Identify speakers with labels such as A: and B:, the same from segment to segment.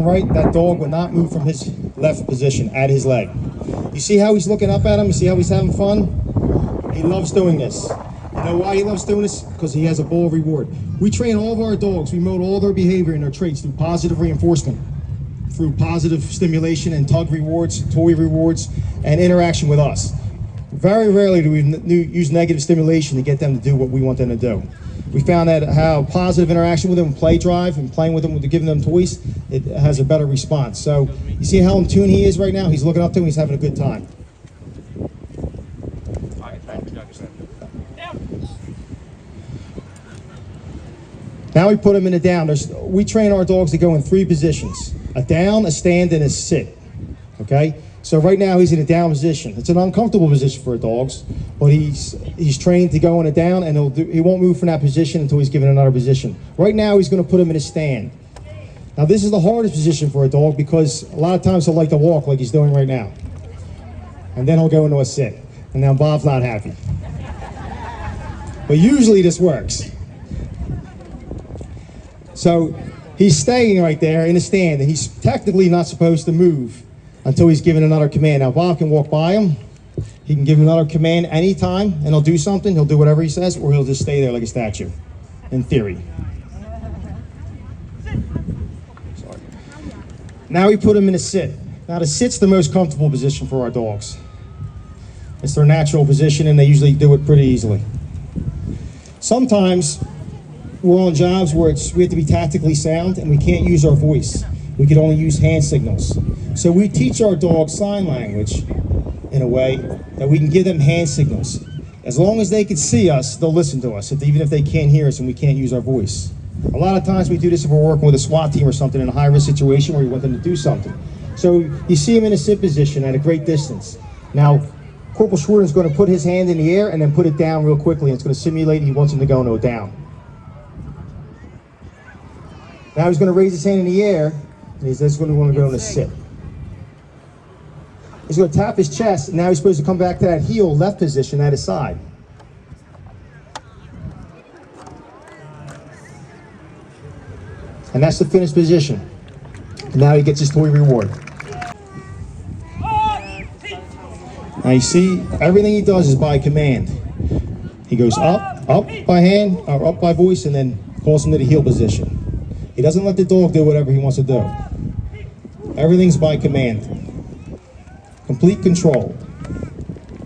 A: Right, that dog would not move from his left position at his leg. You see how he's looking up at him? You see how he's having fun? He loves doing this. You know why he loves doing this? Because he has a ball of reward. We train all of our dogs, we mold all their behavior and their traits through positive reinforcement, through positive stimulation and tug rewards, toy rewards, and interaction with us. Very rarely do we use negative stimulation to get them to do what we want them to do. We found that how positive interaction with them, play drive, and playing with them, giving them toys, it has a better response. So you see how in tune he is right now? He's looking up to him, he's having a good time. Now we put him in a down. We train our dogs to go in 3 positions: a down, a stand, and a sit. Okay? So right now he's in a down position. It's an uncomfortable position for dogs, but he's trained to go in a down, and he won't move from that position until he's given another position. Right now he's going to put him in a stand. Now this is the hardest position for a dog because a lot of times he'll like to walk like he's doing right now. And then he'll go into a sit. And now Bob's not happy. But usually this works. So he's staying right there in a stand, and he's technically not supposed to move until he's given another command. Now Bob can walk by him, he can give him another command anytime, and he'll do something, he'll do whatever he says, or he'll just stay there like a statue, in theory. Sorry. Now we put him in a sit. Now the sit's the most comfortable position for our dogs. It's their natural position, and they usually do it pretty easily. Sometimes we're on jobs where we have to be tactically sound, and we can't use our voice. We can only use hand signals. So we teach our dogs sign language in a way that we can give them hand signals. As long as they can see us, they'll listen to us, even if they can't hear us and we can't use our voice. A lot of times we do this if we're working with a SWAT team or something in a high-risk situation where we want them to do something. So you see him in a sit position at a great distance. Now, Corporal Schwarten's going to put his hand in the air and then put it down real quickly, and it's going to simulate he wants him to go into a down. Now he's going to raise his hand in the air, and he's just going to want to go in a sit. He's going to tap his chest, and now he's supposed to come back to that heel left position at his side. And that's the finished position. And now he gets his toy reward. Now you see, everything he does is by command. He goes up by hand, or up by voice, and then calls him to the heel position. He doesn't let the dog do whatever he wants to do. Everything's by command. Complete control.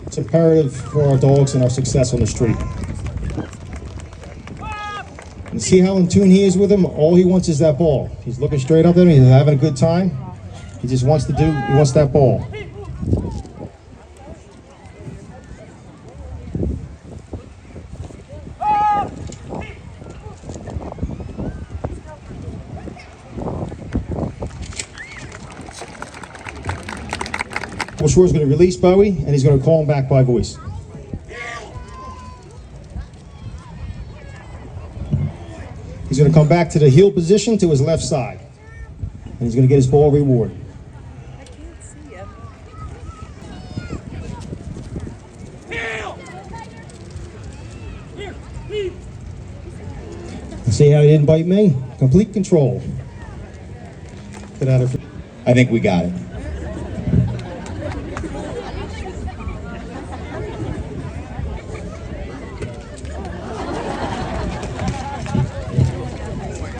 A: It's imperative for our dogs and our success on the street. And see how in tune he is with him? All he wants is that ball. He's looking straight up at him, he's having a good time. He just wants he wants that ball. Shores going to release Bowie, and he's going to call him back by voice. He's going to come back to the heel position to his left side, and he's going to get his ball reward.
B: I can't see you.
A: See how he didn't bite me? Complete control. Get out of here.
C: I think we got it.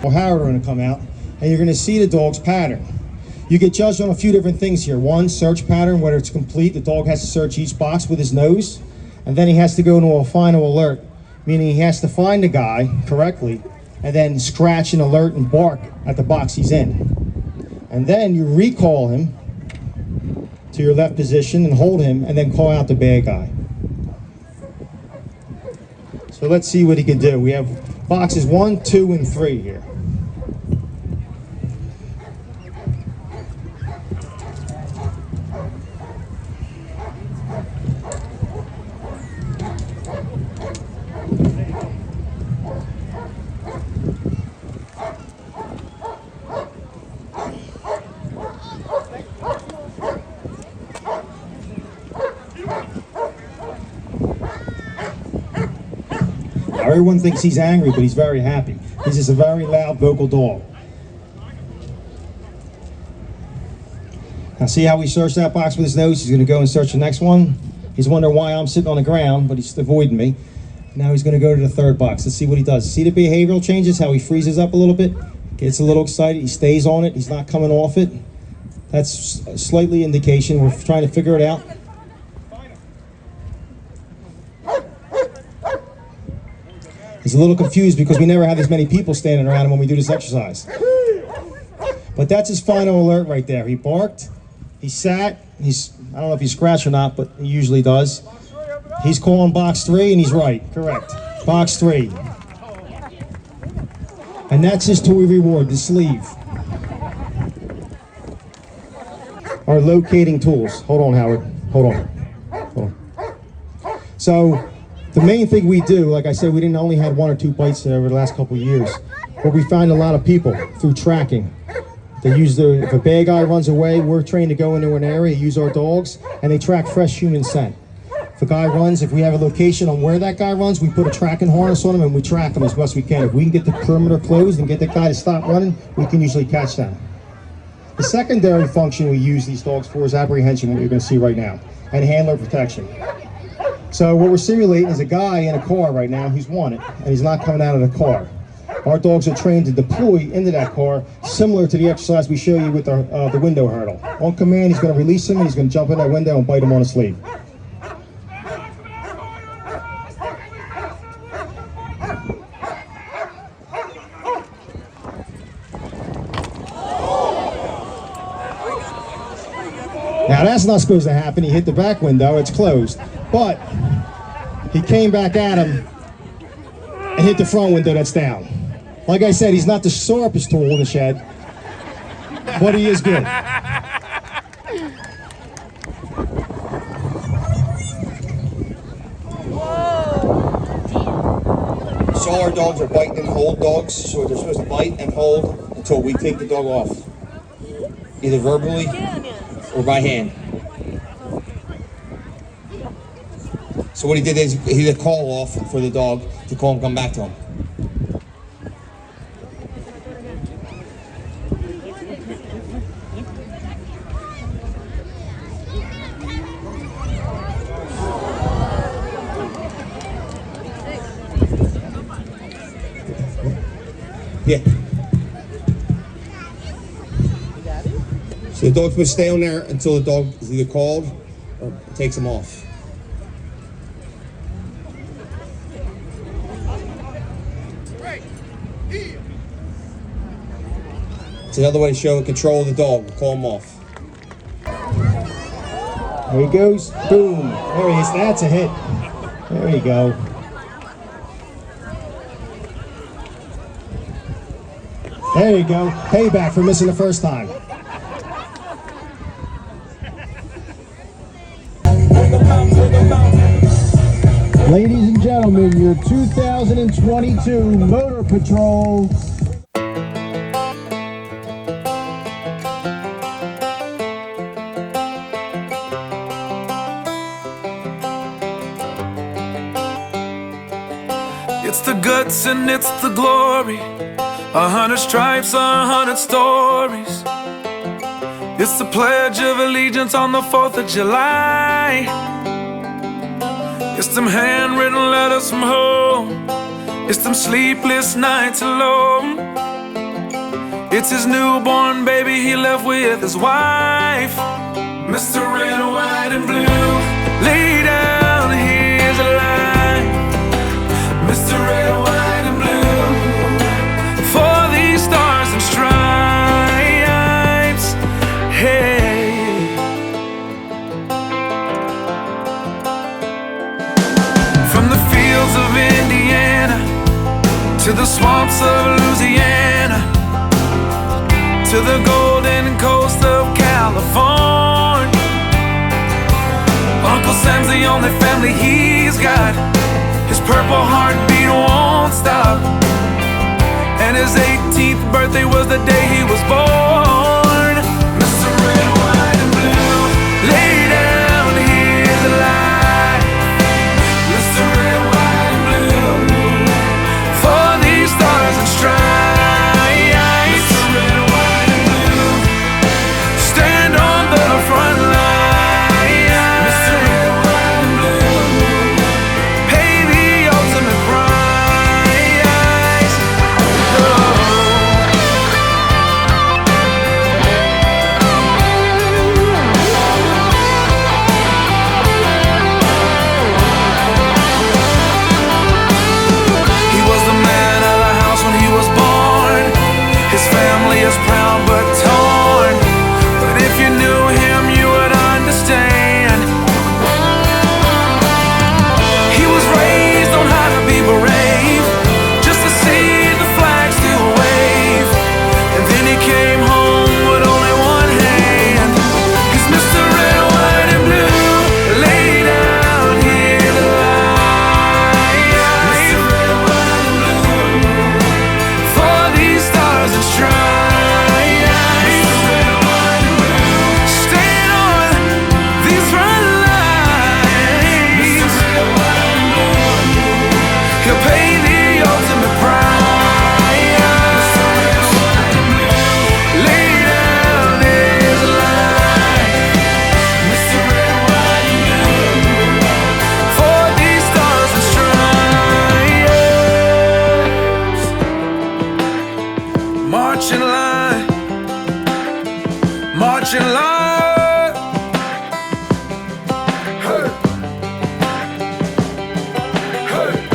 A: Howard are going to come out, and you're going to see the dog's pattern. You get judged on a few different things here. One, search pattern, whether it's complete. The dog has to search each box with his nose, and then he has to go into a final alert, meaning he has to find the guy correctly, and then scratch and alert and bark at the box he's in. And then you recall him to your left position and hold him, and then call out the bad guy. So let's see what he can do. We have boxes 1, 2, and 3 here. Everyone thinks he's angry, but he's very happy. He's just a very loud, vocal dog. Now see how he searched that box with his nose? He's gonna go and search the next one. He's wondering why I'm sitting on the ground, but he's avoiding me. Now he's gonna go to the third box. Let's see what he does. See the behavioral changes, how he freezes up a little bit? Gets a little excited, he stays on it, he's not coming off it. That's a slightly indication, we're trying to figure it out. He's a little confused because we never have this many people standing around him when we do this exercise. But that's his final alert right there. He barked, he sat, I don't know if he scratched or not, but he usually does. He's calling box 3 and he's right, correct. Box 3. And that's his toy reward, the sleeve. Our locating tools. Hold on, Howard. Hold on. So, the main thing we do, like I said, we didn't only had 1 or 2 bites over the last couple of years, but we find a lot of people through tracking. They use if a bad guy runs away, we're trained to go into an area, use our dogs, and they track fresh human scent. If a guy runs, if we have a location on where that guy runs, we put a tracking harness on him and we track him as best we can. If we can get the perimeter closed and get the guy to stop running, we can usually catch them. The secondary function we use these dogs for is apprehension, what you're going to see right now, and handler protection. So what we're simulating is a guy in a car right now who's wanted, and he's not coming out of the car. Our dogs are trained to deploy into that car, similar to the exercise we show you with the window hurdle. On command, he's going to release him, and he's going to jump in that window and bite him on the sleeve. Now that's not supposed to happen. He hit the back window, it's closed. But he came back at him and hit the front window that's down. Like I said, he's not the sharpest tool in the shed, but he is good. So our dogs are bite and hold dogs, so they're supposed to bite and hold until we take the dog off, either verbally or by hand. So what he did is he did a call off for the dog to call him come back to him. Yeah. So the dog's supposed to stay on there until the dog is either called or takes him off. It's another way to show control of the dog. We'll call him off. There he goes. Boom. There he is. That's a hit. There you go. There you go. Payback for missing the first time. Ladies and gentlemen, your 2022 Motor Patrol.
C: It's the guts and it's the glory. 100 stripes, 100 stories. It's the Pledge of Allegiance on the 4th of July. It's them handwritten letters from home. It's them sleepless nights alone. It's his newborn baby he left with his wife. Mr. Red, White, and Blue, lay down, here's a line. Mr. Red, White, and Blue, for these stars and stripes. Hey. From the fields of Indiana to the swamps of Louisiana to the golden coast of California, Uncle Sam's the only family he's got. His purple heartbeat won't stop, and his 18th birthday was the day he was born. Mr. Red, White, and Blue, lay down, here's a lie. Mr. Red, White, and Blue, for these stars and stripes. Mr. Red, White, and Blue, stand on the marching line. Hey. Hey.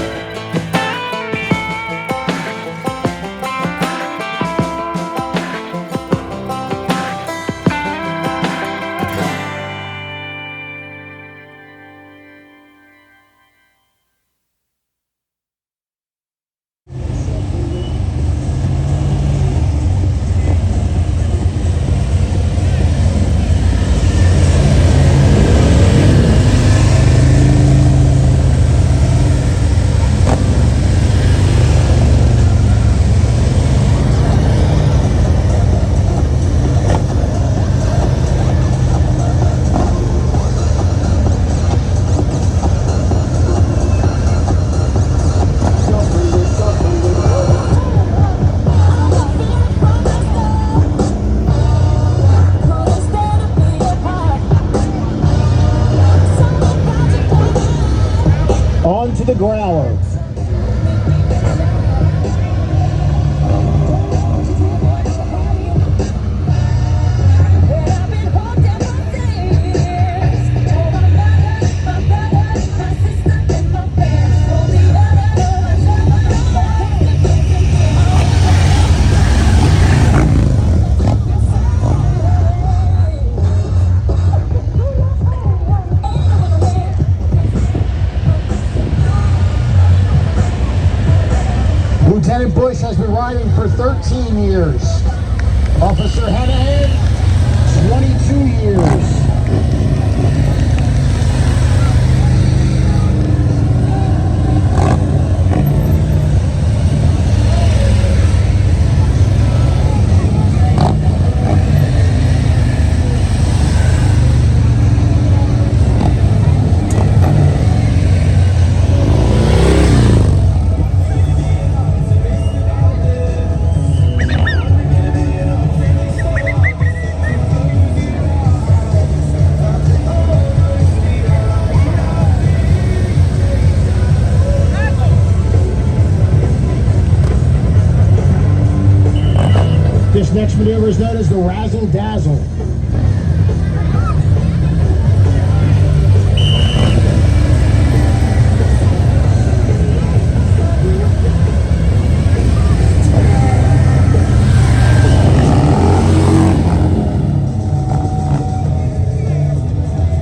A: On to the growler. Lieutenant Bush has been riding for 13 years. Officer Hanahan, 22 years. This next maneuver is known as the Razzle Dazzle.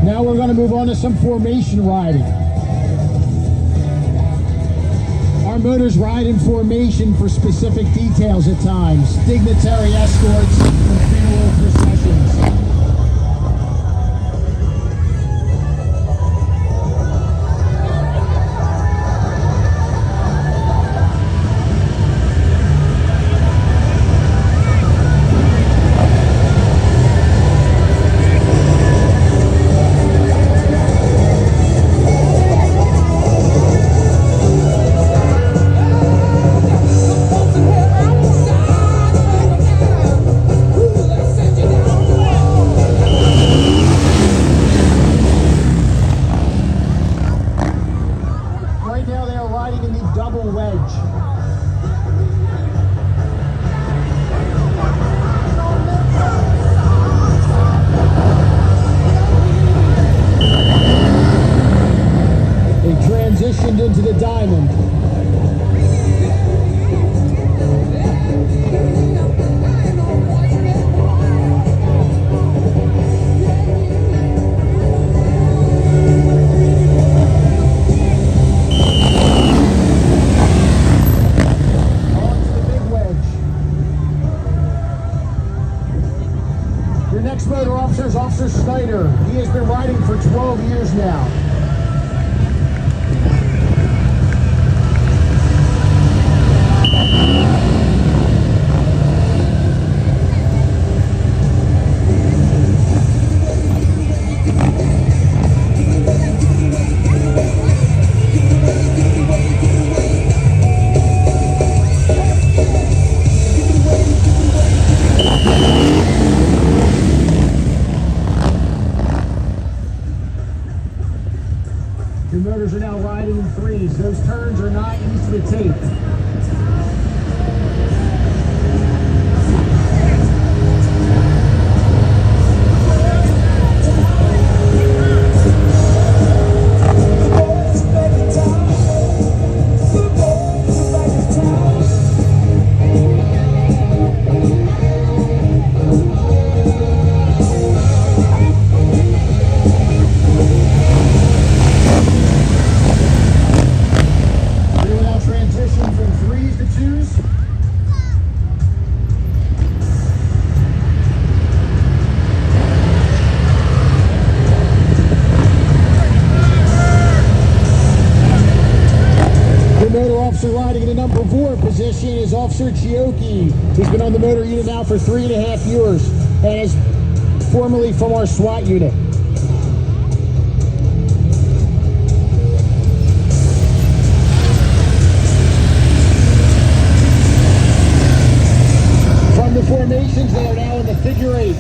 A: Now we're going to move on to some formation riding. Our motors ride in formation for specific details at times. Dignitary escorts and funeral processions. Into the diamond. On to the big wedge. Your next motor officer is Officer Snyder. He has been riding for 12 years now. Your motors are now riding in threes. Those turns are not easy to take.
D: Officer Chioki, who's been on the motor unit now for 3.5 years and is formerly from our SWAT unit. From the formations, they are now in the figure 8.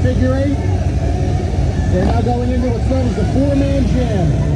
D: Figure 8. They're now going into what's known as the 4-man jam.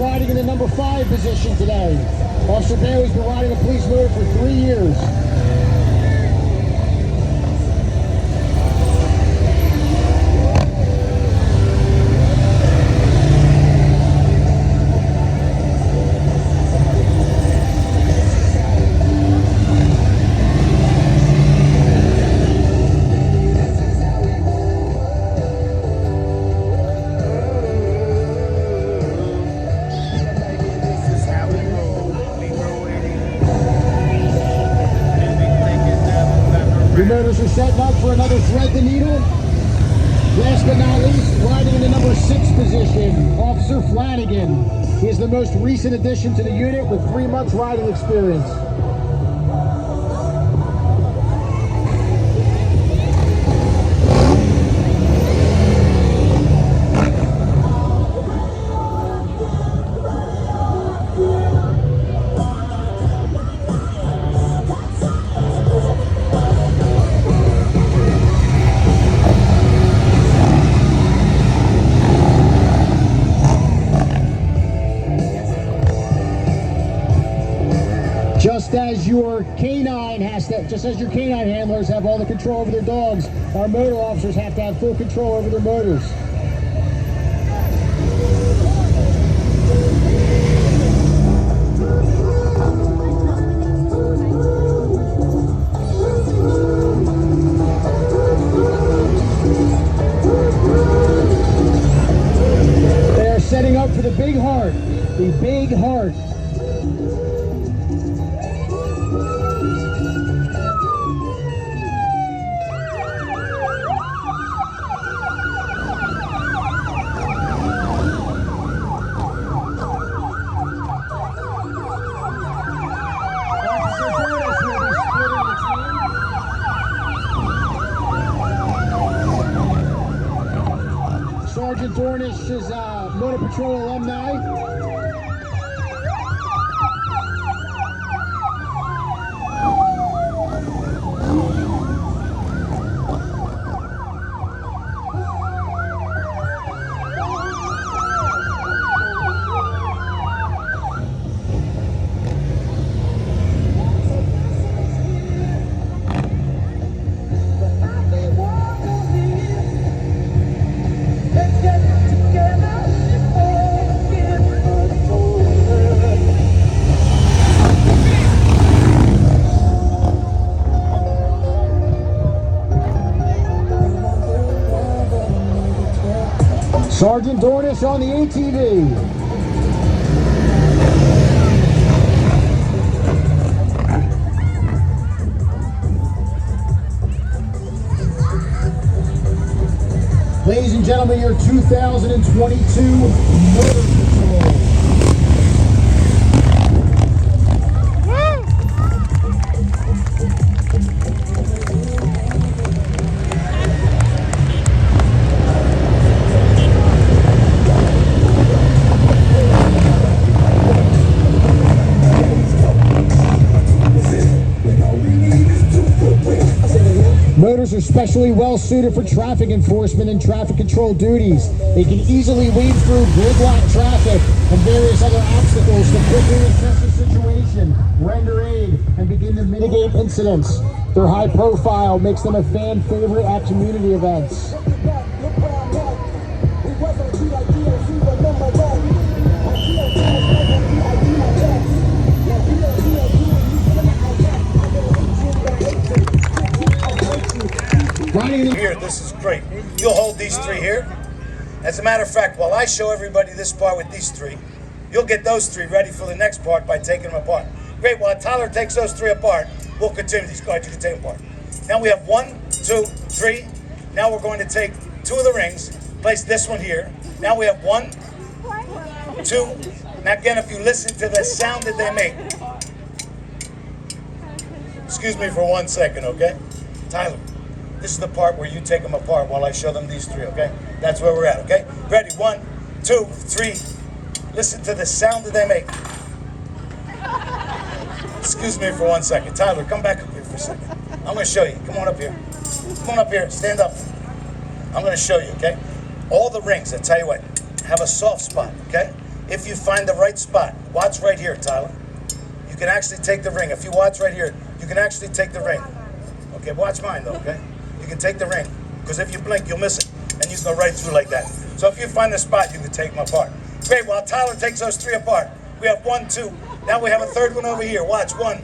D: riding in the number 5 position today. Officer Bailey's been riding a police motor for 3 years. Your motors are setting up for another thread the needle. Last but not least, riding in the number 6 position, Officer Flanagan. He is the most recent addition to the unit with 3 months riding experience. just as your canine just as your canine handlers have all the control over their dogs, our motor officers have to have full control over their motors. They are setting up for the big heart. The big heart. Sergeant Dornish is a Motor Patrol alumni. Sergeant Dornish on the ATV. Ladies and gentlemen, your 2022 Motor Patrol. Motors are specially well suited for traffic enforcement and traffic control duties. They can easily weave through gridlock traffic and various other obstacles to quickly assess the situation, render aid, and begin to mitigate incidents. Their high profile makes them a fan favorite at community events.
E: Here, this is great. You'll hold these three here. As a matter of fact, while I show everybody this part with these three, you'll get those three ready for the next part by taking them apart. Great, while Tyler takes those three apart, we'll continue these. Go ahead, you can take them apart. Now we have 1, 2, 3. Now we're going to take 2 of the rings, place this one here. Now we have 1, 2. Now again, if you listen to the sound that they make. Excuse me for 1 second, okay? Tyler. This is the part where you take them apart while I show them these three, okay? That's where we're at, okay? Ready, 1, 2, 3. Listen to the sound that they make. Excuse me for 1 second. Tyler, come back up here for a second. I'm gonna show you. Come on up here. Come on up here, stand up. I'm gonna show you, okay? All the rings, I tell you what, have a soft spot, okay? If you find the right spot, watch right here, Tyler. You can actually take the ring. If you watch right here, you can actually take the ring. Okay, watch mine though, okay? You can take the ring, because if you blink, you'll miss it, and you can go right through like that. So if you find the spot, you can take them apart. Great, while Tyler takes those 3 apart, we have 1, 2. Now we have a third one over here. Watch, 1,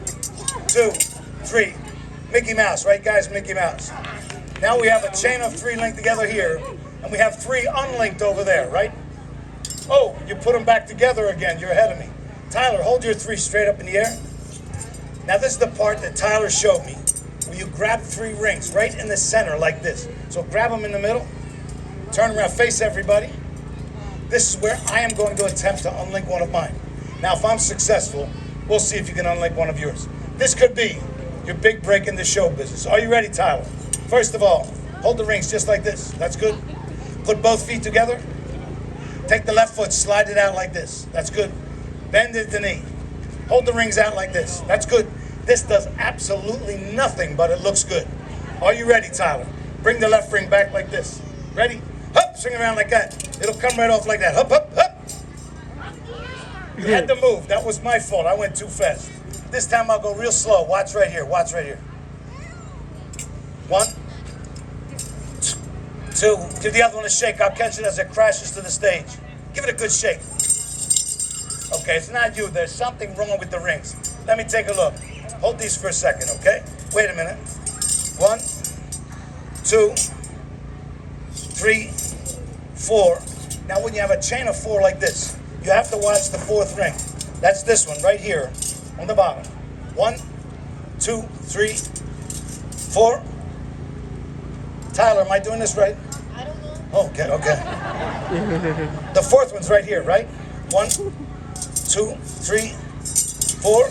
E: 2, 3. Mickey Mouse, right guys, Mickey Mouse. Now we have a chain of 3 linked together here, and we have 3 unlinked over there, right? Oh, you put them back together again, you're ahead of me. Tyler, hold your 3 straight up in the air. Now this is the part that Tyler showed me, where you grab 3 rings right in the center like this. So grab them in the middle, turn around, face everybody. This is where I am going to attempt to unlink one of mine. Now if I'm successful, we'll see if you can unlink one of yours. This could be your big break in the show business. Are you ready, Tyler? First of all, hold the rings just like this. That's good. Put both feet together. Take the left foot, slide it out like this. That's good. Bend at the knee. Hold the rings out like this. That's good. This does absolutely nothing, but it looks good. Are you ready, Tyler? Bring the left ring back like this. Ready? Hup, swing around like that. It'll come right off like that. Hup, hup, hup. You had to move. That was my fault. I went too fast. This time I'll go real slow. Watch right here. Watch right here. 1, 2. Give the other one a shake. I'll catch it as it crashes to the stage. Give it a good shake. Okay, it's not you. There's something wrong with the rings. Let me take a look. Hold these for a second, okay? Wait a minute. 1, 2, 3, 4. Now when you have a chain of 4 like this, you have to watch the 4th ring. That's this one right here on the bottom. 1, 2, 3, 4. Tyler, am I doing this right?
B: I don't know.
E: Oh, okay, okay. The 4th one's right here, right? 1, 2, 3, 4.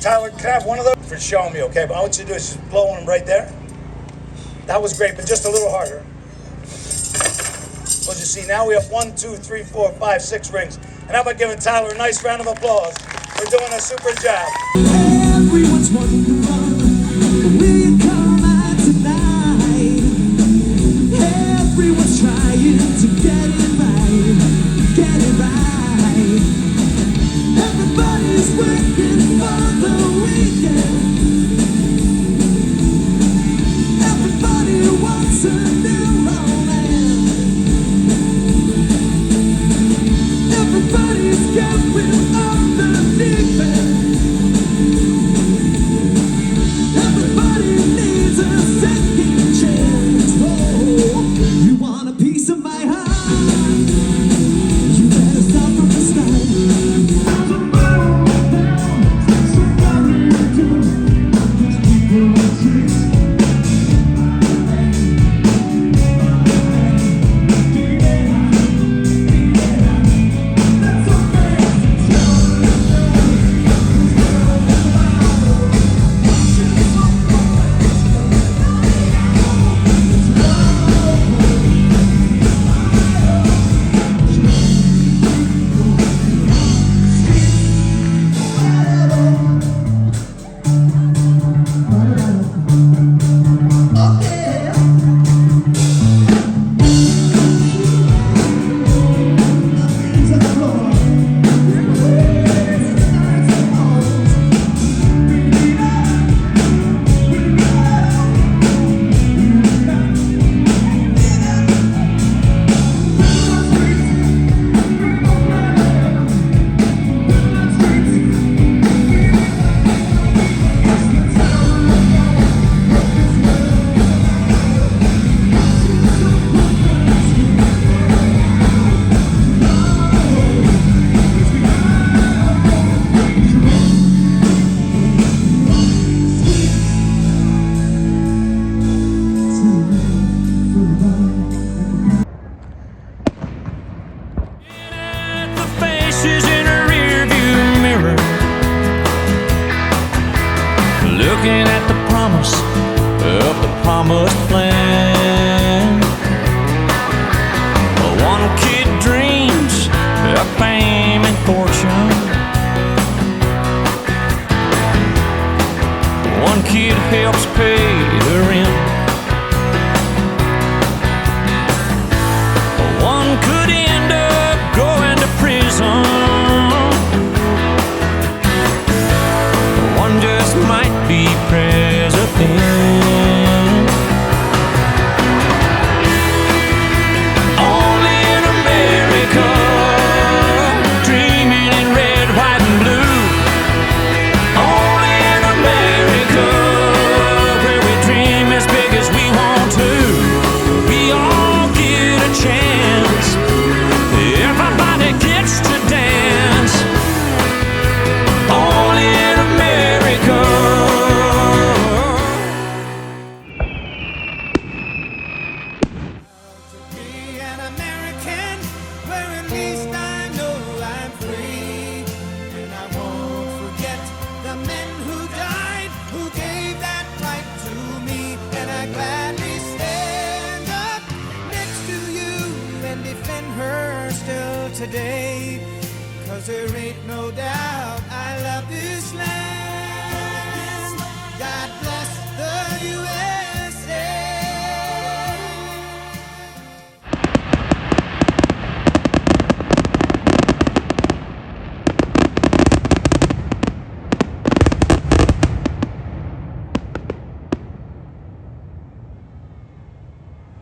E: Tyler, can I have one of those for showing me, okay? But all I want you to do is just blow on them right there. That was great, but just a little harder. Well, you see, now we have 1, 2, 3, 4, 5, 6 rings. And how about giving Tyler a nice round of applause for doing a super job?
F: Everyone's wondering, will you come out tonight? Everyone's trying to get it right, get it right. Everybody's working for the weekend. Everybody wants a new romance. Everybody's going up the deep end. Everybody needs a second chance. Oh, you want a piece of my heart? You better start from the start.
C: The faces in a rearview mirror, looking at the promise of the promised land. One kid dreams of fame and fortune. One kid helps pay the rent. One could end up going to prison. One just might be president. Only in America, dreaming in red, white, and blue. Only in America, where we dream as big as we want to. We all get a chance. Everybody gets to dance. Only in America.
F: To be an American, where at least I know I'm free. And I won't forget the men who died, who gave that right to me. And I gladly stand up next to you and defend her still today. 'Cause there ain't no doubt I love this land.